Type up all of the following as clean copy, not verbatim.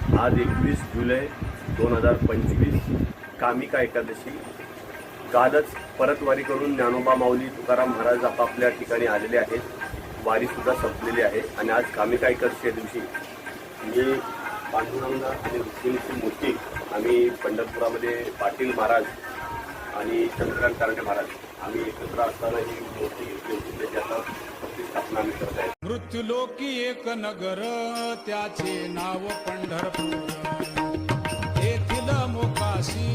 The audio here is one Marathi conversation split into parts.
आज 21 जुलै 2025 कामिका एकादशी। कालच परतवारी करून ज्ञानोबा माऊली तुकाराम महाराज आपापल्या ठिकाणी आलेले आहेत। वारीसुद्धा संपलेली आहे आणि आज कामिका एकादशी दिवशी मी पांडुरंग आणि रुक्मिणीची मूर्ती आम्ही पंढरपुरामध्ये पाटील महाराज आणि चंद्रकांत कारंडे महाराज आम्ही एकत्र असताना ही मूर्ती घेतली होती। त्याची आता प्रतिष्ठापना आम्ही करत आहे। मृत्युलोकी एक नगर त्याचे नाव पंढरपूर, येथील मोकाशी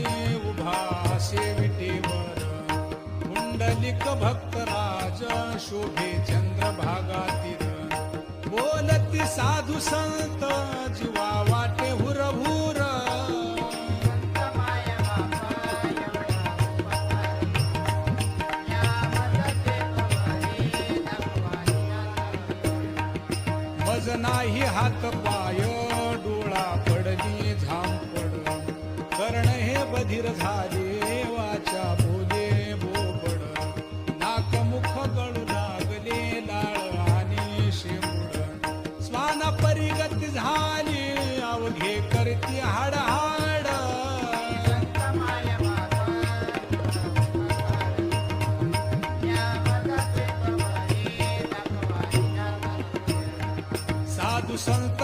उभा शेविटेवर पुंडलिक भक्तराज शोभे चंद्रभागातील, बोलती साधू संत जीवा वाटे हुरभूर। मज नाही हात पाय डोळा पडली झांपड, कर्ण हे बधीर झाले वाचा बोले बोबड, नाक मुख गळू लागले लाळ आणि शेंबूड, स्वाना परिगती झाली अवघे करती हाडहाड। साधू संत